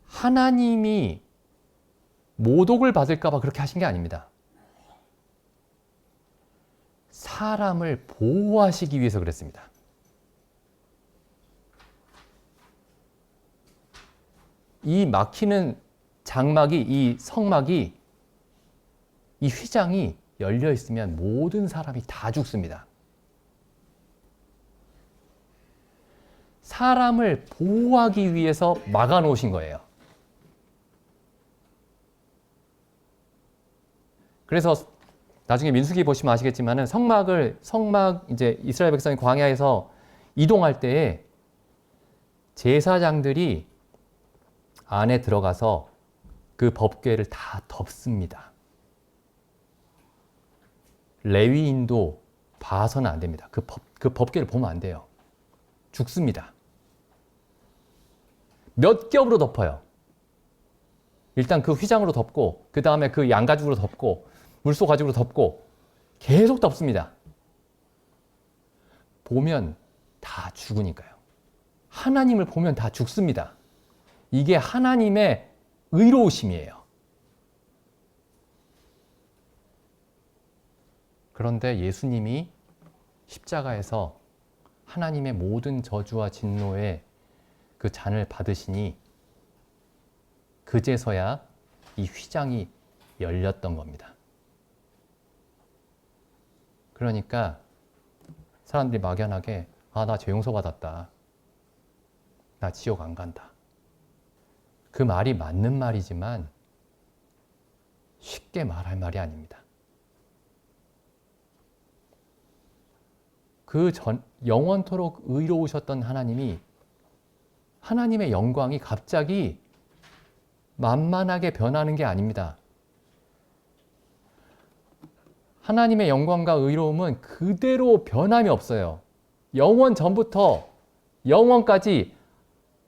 하나님이 모독을 받을까봐 그렇게 하신 게 아닙니다. 사람을 보호하시기 위해서 그랬습니다. 이 막히는 장막이, 이 성막이, 이 휘장이 열려 있으면 모든 사람이 다 죽습니다. 사람을 보호하기 위해서 막아 놓으신 거예요. 그래서 나중에 민수기 보시면 아시겠지만은 성막 이제 이스라엘 백성이 광야에서 이동할 때에 제사장들이 안에 들어가서 그 법궤를 다 덮습니다. 레위인도 봐서는 안 됩니다. 그 법궤를 보면 안 돼요. 죽습니다. 몇 겹으로 덮어요. 일단 그 휘장으로 덮고 그 다음에 그 양가죽으로 덮고 물소 가죽으로 덮고 계속 덮습니다. 보면 다 죽으니까요. 하나님을 보면 다 죽습니다. 이게 하나님의 의로우심이에요. 그런데 예수님이 십자가에서 하나님의 모든 저주와 진노의 그 잔을 받으시니 그제서야 이 휘장이 열렸던 겁니다. 그러니까 사람들이 막연하게 나 죄 용서받았다. 나 지옥 안 간다. 그 말이 맞는 말이지만 쉽게 말할 말이 아닙니다. 영원토록 의로우셨던 하나님이 하나님의 영광이 갑자기 만만하게 변하는 게 아닙니다. 하나님의 영광과 의로움은 그대로 변함이 없어요. 영원 전부터 영원까지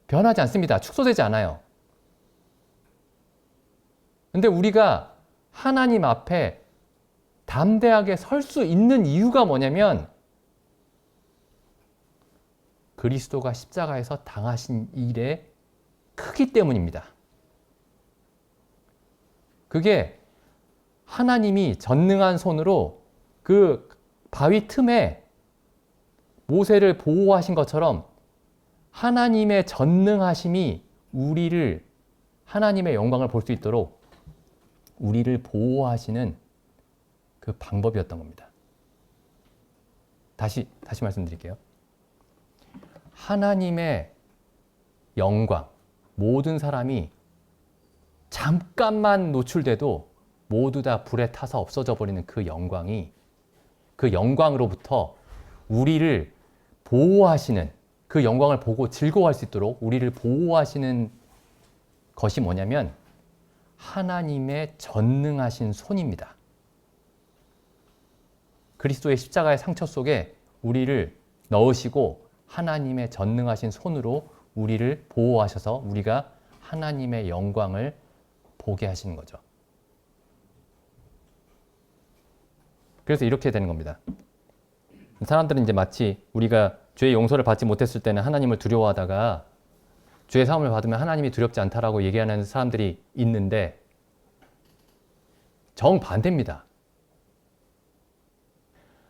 변하지 않습니다. 축소되지 않아요. 근데 우리가 하나님 앞에 담대하게 설 수 있는 이유가 뭐냐면 그리스도가 십자가에서 당하신 일의 크기 때문입니다. 그게 하나님이 전능한 손으로 그 바위 틈에 모세를 보호하신 것처럼 하나님의 전능하심이 우리를 하나님의 영광을 볼 수 있도록 우리를 보호하시는 그 방법이었던 겁니다. 다시 말씀드릴게요. 하나님의 영광, 모든 사람이 잠깐만 노출돼도 모두 다 불에 타서 없어져 버리는 그 영광이, 그 영광으로부터 우리를 보호하시는, 그 영광을 보고 즐거워할 수 있도록 우리를 보호하시는 것이 뭐냐면 하나님의 전능하신 손입니다. 그리스도의 십자가의 상처 속에 우리를 넣으시고 하나님의 전능하신 손으로 우리를 보호하셔서 우리가 하나님의 영광을 보게 하시는 거죠. 그래서 이렇게 되는 겁니다. 사람들은 이제 마치 우리가 죄의 용서를 받지 못했을 때는 하나님을 두려워하다가 죄의 사함을 받으면 하나님이 두렵지 않다라고 얘기하는 사람들이 있는데 정반대입니다.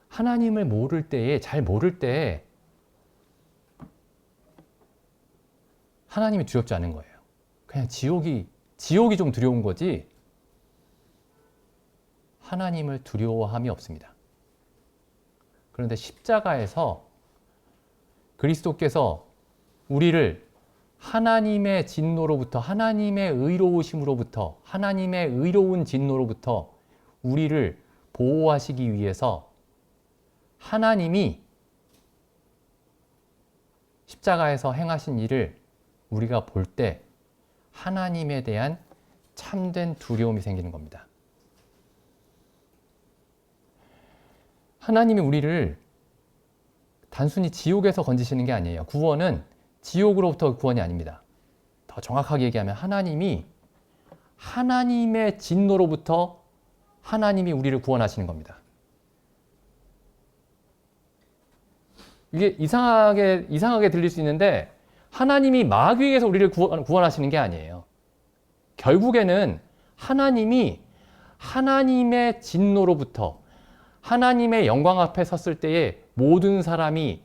하나님을 모를 때에, 잘 모를 때에 하나님이 두렵지 않은 거예요. 그냥 지옥이 좀 두려운 거지 하나님을 두려워함이 없습니다. 그런데 십자가에서 그리스도께서 우리를 하나님의 진노로부터, 하나님의 의로우심으로부터, 하나님의 의로운 진노로부터 우리를 보호하시기 위해서 하나님이 십자가에서 행하신 일을 우리가 볼 때 하나님에 대한 참된 두려움이 생기는 겁니다. 하나님이 우리를 단순히 지옥에서 건지시는 게 아니에요. 구원은 지옥으로부터 구원이 아닙니다. 더 정확하게 얘기하면 하나님이 하나님의 진노로부터 하나님이 우리를 구원하시는 겁니다. 이게 이상하게 들릴 수 있는데 하나님이 마귀에게서 우리를 구원하시는 게 아니에요. 결국에는 하나님이 하나님의 진노로부터 하나님의 영광 앞에 섰을 때에 모든 사람이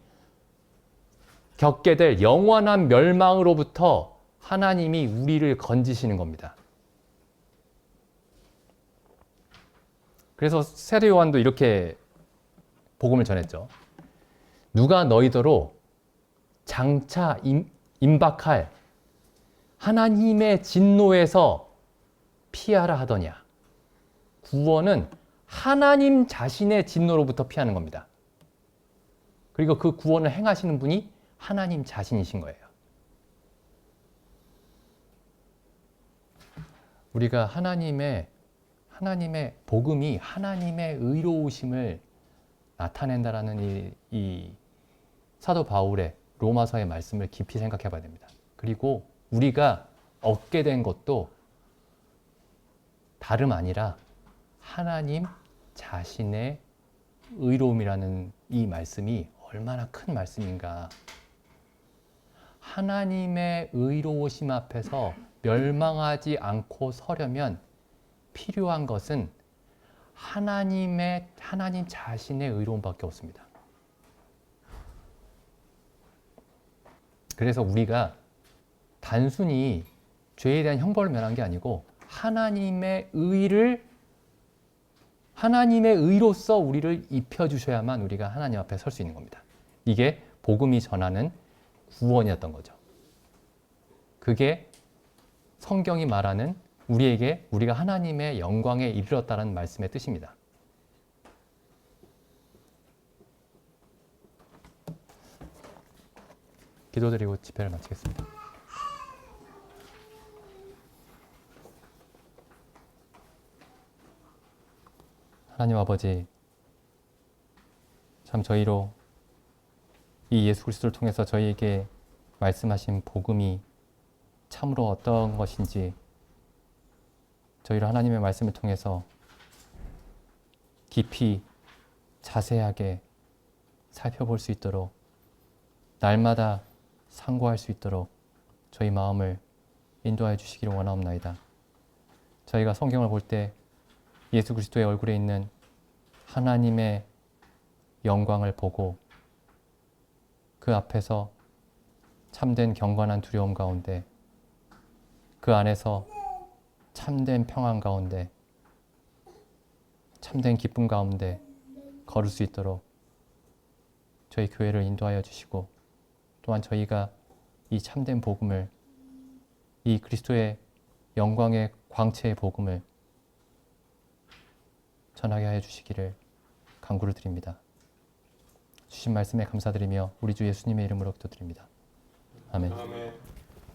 겪게 될 영원한 멸망으로부터 하나님이 우리를 건지시는 겁니다. 그래서 세례 요한도 이렇게 복음을 전했죠. 누가 너희더러 장차 임박할 하나님의 진노에서 피하라 하더냐. 구원은 하나님 자신의 진노로부터 피하는 겁니다. 그리고 그 구원을 행하시는 분이 하나님 자신이신 거예요. 우리가 하나님의 복음이 하나님의 의로우심을 나타낸다라는 이 사도 바울의 로마서의 말씀을 깊이 생각해 봐야 됩니다. 그리고 우리가 얻게 된 것도 다름 아니라 하나님 자신의 의로움이라는 이 말씀이 얼마나 큰 말씀인가. 하나님의 의로우심 앞에서 멸망하지 않고 서려면 필요한 것은 하나님 자신의 의로움밖에 없습니다. 그래서 우리가 단순히 죄에 대한 형벌을 면한 게 아니고 하나님의 의로서 우리를 입혀주셔야만 우리가 하나님 앞에 설 수 있는 겁니다. 이게 복음이 전하는 구원이었던 거죠. 그게 성경이 말하는 우리가 하나님의 영광에 이르렀다는 말씀의 뜻입니다. 기도드리고 집회를 마치겠습니다. 하나님 아버지, 참 저희로 이 예수 그리스도를 통해서 저희에게 말씀하신 복음이 참으로 어떤 것인지 저희를 하나님의 말씀을 통해서 깊이 자세하게 살펴볼 수 있도록 날마다 상고할 수 있도록 저희 마음을 인도하여 주시기를 원하옵나이다. 저희가 성경을 볼 때 예수 그리스도의 얼굴에 있는 하나님의 영광을 보고 그 앞에서 참된 경건한 두려움 가운데 그 안에서 참된 평안 가운데 참된 기쁨 가운데 걸을 수 있도록 저희 교회를 인도하여 주시고 또한 저희가 이 참된 복음을 이 그리스도의 영광의 광채의 복음을 전하게 하여 주시기를 간구를 드립니다. 주신 말씀에 감사드리며 우리 주 예수님의 이름으로 기도드립니다. 아멘.